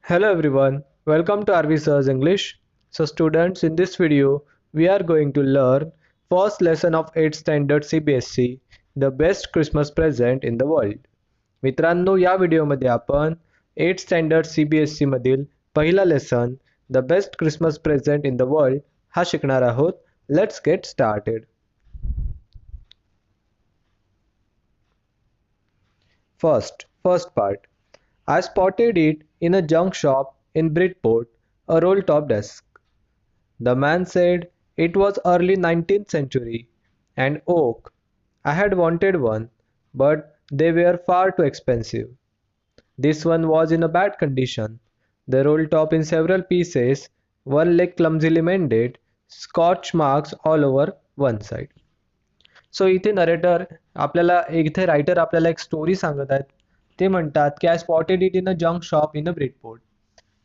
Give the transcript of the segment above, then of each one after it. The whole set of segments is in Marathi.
Hello everyone, welcome to RV Sirs English. So students, in this video, we are going to learn first lesson of 8th standard CBSE, the best Christmas present in the world. मित्रांनो, या व्हिडिओमध्ये आपण 8th स्टँडर्ड CBSE मधील पहिला lesson the best Christmas present in the world हा शिकणार आहोत. Let's get started. First part. I spotted it in a junk shop in Bridport, a roll-top desk. The man said it was early 19th century and oak. I had wanted one, but they were far too expensive. This one was in a bad condition. The roll-top in several pieces, one leg clumsily mended, scotch marks all over one side. So इथे नरेटर आपल्याला इथे रायटर आपल्याला एक स्टोरी सांगत आहेत. ते म्हणतात की I spotted it in a junk shop in a Bridport.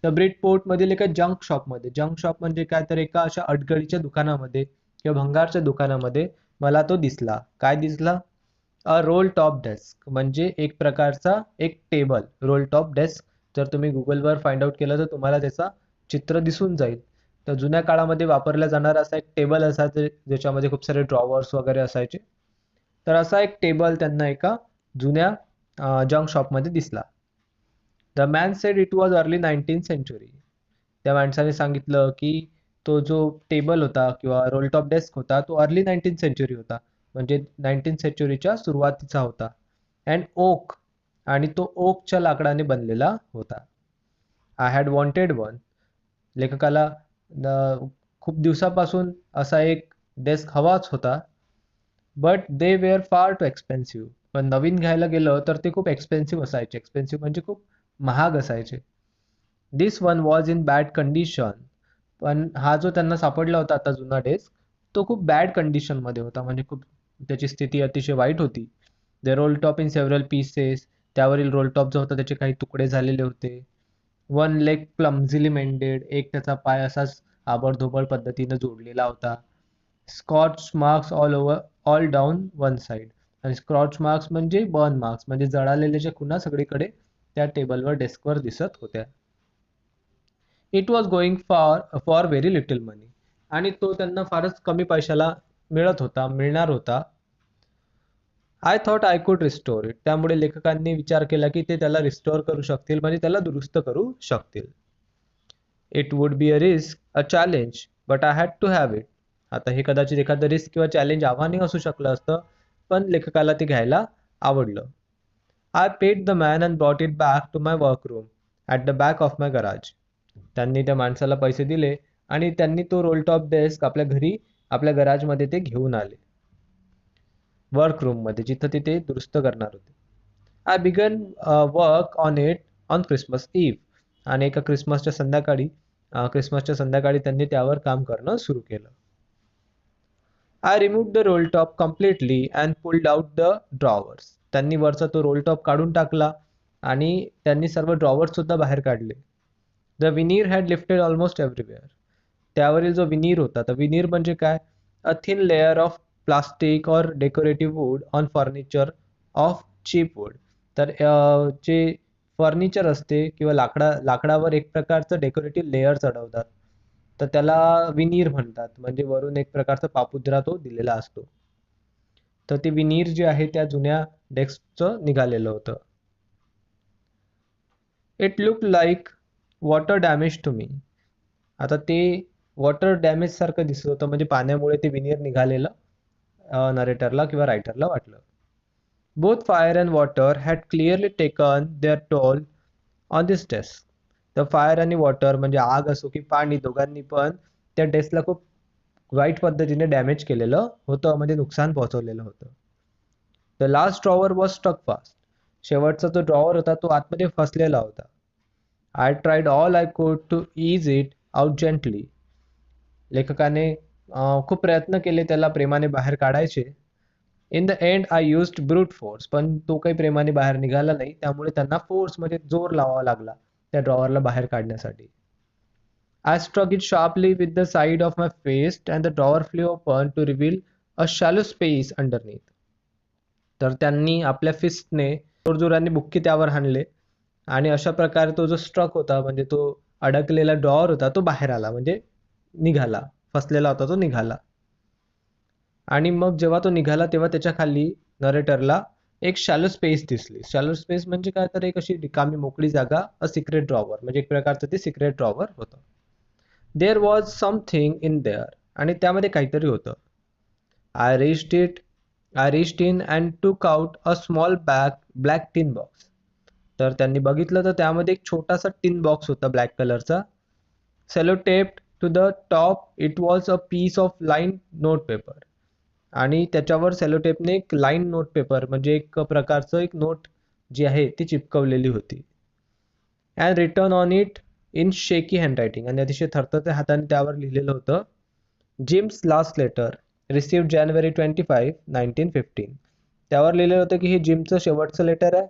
तर ब्रिडपोर्ट मधील एका जंक शॉपमध्ये, जंक शॉप म्हणजे काय तर एका अशा अडगळीच्या दुकानामध्ये किंवा भंगारच्या दुकानामध्ये मला तो दिसला. काय दिसला? अ रोल टॉप डेस्क, म्हणजे एक प्रकारचा एक टेबल. रोल टॉप डेस्क जर तुम्ही गुगलवर फाइंड आउट केलं तर तुम्हाला त्याचा चित्र दिसून जाईल. तर जुन्या काळामध्ये वापरला जाणारा असा एक टेबल असायचा ज्याच्यामध्ये खूप सारे ड्रॉवर्स वगैरे असायचे. तर असा एक टेबल त्यांना एका जुन्या जंक शॉपमध्ये दिसला. The man said it was early 19th century. त्या माणसाने सांगितलं की तो जो टेबल होता किंवा रोल टॉप डेस्क होता तो अर्ली 19th सेंचुरी होता, म्हणजे 19th सेंचुरीच्या सुरुवातीचा होता. अँड ओक, आणि तो ओकच्या लाकडाने बनलेला होता. I had wanted one. लेखकाला खूप दिवसापासून असा एक डेस्क हवाच होता. बट दे वेअर फार टू एक्सपेन्सिव्ह. पण नवीन घ्यायला गेलं तर ते खूप एक्सपेन्सिव्ह असायचे. एक्सपेन्सिव्ह म्हणजे खूप महाग असायचे. This one was in bad condition. पण हा जो त्यांना सापडला होता आता जुना डेस्क, तो खूप बॅड कंडिशनमध्ये होता, म्हणजे खूप त्याची स्थिती अतिशय वाईट होती. The roll top in several pieces. त्यावरील रोल टॉप जो होता त्याचे काही तुकडे झालेले होते. One leg clumsily mended. एक त्याचा पाय असाच आबडधोबड पद्धतीने जोडलेला होता. Scotch marks all down one side. आणि स्कॉच मार्क्स म्हणजे बर्न मार्क्स, म्हणजे जळालेल्या खुणा सगळीकडे त्या टेबलवर डेस्कवर दिसत होत्या. It was going for very little money. आणि तो त्यांना फारच कमी पैशाला मिळणार होता. I thought I could restore it. त्यामुळे लेखकांनी विचार केला की ते त्याला रिस्टोर करू शकतील, म्हणजे त्याला दुरुस्त करू शकतील. It would be a risk, a challenge, but I had to have it. आता हे कदाचित एखादं रिस्क किंवा चॅलेंज आव्हानही असू शकलं असतं, पण लेखकाला ते घ्यायला आवडलं. I paid the man and brought it back to my work room at the back of my garage. त्यांनी त्या माणसाला पैसे दिले आणि त्यांनी तो रोलटॉप डेस्क आपल्या घरी, आपल्या गराजमध्ये ते घेऊन आले. वर्क रूममध्ये, जिथं ते दुरुस्त करणार होते. I began work on it on Christmas Eve. आणि एका क्रिसमसच्या संध्याकाळी त्यांनी त्यावर काम करणं सुरू केलं. I remove the roll top completely and pulled out the drawers. त्यांनी वरचा तो रोल टॉप काढून टाकला आणि त्यांनी सर्व ड्रॉवर्स सुद्धा बाहेर काढले. The veneer had lifted almost everywhere. त्यावरील जो विनीर होता, तर विनीर म्हणजे काय? A thin layer of plastic or decorative wood on furniture of cheap wood. तर जे फर्निचर असते किंवा लाकडावर एक प्रकारचं डेकोरेटिव्ह लेअर चढवतात, तर त्याला विनीर म्हणतात. म्हणजे वरून एक प्रकारचा पापुद्रा तो दिलेला असतो. तर ते विनीर जे आहे त्या जुन्या डेस्कचं निघालेलं होतं. It look like water damage to me. आता ते वॉटर डॅमेज सारखं दिसत होतं, म्हणजे पाण्यामुळे ते विनीर निघालेलं नरेटरला किंवा रायटरला वाटलं. Both fire and water had clearly taken their toll on this desk. तर फायर आणि वॉटर म्हणजे आग असो की पाणी, दोघांनी पण त्या डेस्कला खूप वाईट पद्धतीने डॅमेज केलेलं होतं, म्हणजे नुकसान पोहोचवलेलं होतं. The last drawer was stuck fast. शेवटचा जो ड्रॉवर होता तो आतमध्ये फसलेला होता. I tried all I could to ease it out gently. लेखकाने खूप प्रयत्न केले त्याला प्रेमाने बाहेर काढायचे. In the end I used brute force. पण तो काही प्रेमाने बाहेर निघाला नाही, त्यामुळे त्यांना फोर्स म्हणजे जोर लावावा लागला त्या ड्रॉवरला बाहेर काढण्यासाठी. I struck it sharply with the side of my fist and the drawer flew open to reveal a shallow space underneath. तर त्यांनी आपल्या फिस्टने जोरजोराने बुक्की त्यावर हाणले आणि अशा प्रकारे तो जो स्ट्रक होता म्हणजे तो अडकलेला डॉर होता तो बाहेर आला म्हणजे निघाला, फसलेला होता तो निघाला. आणि मग जेव्हा तो निघाला तेव्हा त्याच्या खाली नरेटरला एक शॅलो स्पेस दिसली. शॅलो स्पेस म्हणजे काय, तर एक अशी रिकामी मोकळी जागा, अ सिक्रेट ड्रॉवर, म्हणजे एक प्रकारचं ते सिक्रेट ड्रॉवर होतं. There was something in there, आणि त्यामध्ये काहीतरी होतं. I reached it I reached in and took out a small black tin box. तर त्यांनी बघितलं तर त्यामध्ये एक छोटासा टिन बॉक्स होता ब्लॅक कलरचा. Sellotaped to the top it was a piece of line note paper. आणि त्याच्यावर सेलोटेपने एक लाईन नोट पेपर म्हणजे एक प्रकारचं एक नोट जी आहे ती चिपकवलेली होती. And return on it in शेकी हँडरायटिंग, आणि अतिशय थरथरत्या हाताने त्यावर लिहिलेलं होतं, जिम्स लास्ट लेटर रिसिव्ड जानेवारी 25, 1915. त्यावर लिहिलेलं होतं की हे जिमचं शेवटचं लेटर आहे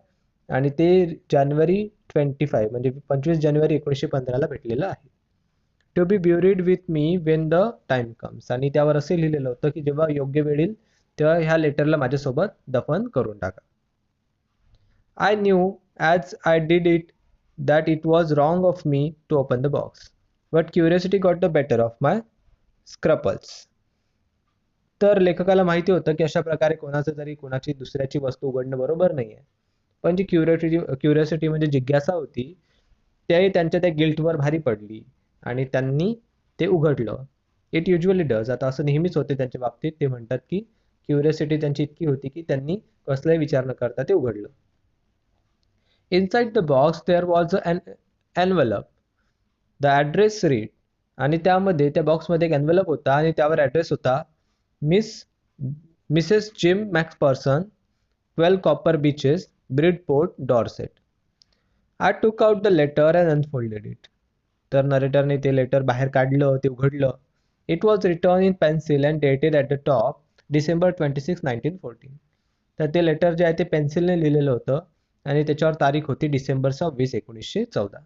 आणि ते जानेवारी 25 म्हणजे 25 जानेवारी 1915ला भेटलेलं आहे. To be buried with me when the time comes, आणि त्यावर असे लिहिलेलं होतं की जेव्हा योग्य वेळ येईल तेव्हा ह्या लेटरला माझ्यासोबत दफन करून टाका. I knew as I did it that it was wrong of me to open the box, but curiosity got the better of my scruples. तर लेखकाला माहिती होतं की अशा प्रकारे कोणाचं तरी कोणाची दुसऱ्याची वस्तू उघडणं बरोबर नाही आहे, पण जी क्युरियोसिटी म्हणजे जिज्ञासा होती ते त्यांच्या त्या गिल्टवर भारी पडली आणि त्यांनी ते उघडलं. इट युजली डज, आता असं नेहमीच होते त्यांच्या बाबतीत. ते म्हणतात की क्युरियोसिटी त्यांची इतकी होती की त्यांनी कसलाही विचार न करता ते उघडलं. Inside the box there was an envelope, the address read, आणि त्यामध्ये त्या बॉक्समध्ये एक एनव्हलप होता आणि त्यावर ॲड्रेस होता, miss mrs Jim Maxperson, 12 Copper Beeches, Bridport, Dorset. I took out the letter and unfolded it. तर नरेटरने ते लेटर बाहेर काढलं, ते उघडलं. It was written in pencil and dated at the top December 26, 1914. तर ते लेटर जे आहे ते पेन्सिलने लिहिलेलं होतं आणि त्याच्यावर तारीख होती डिसेंबर 26, 1914.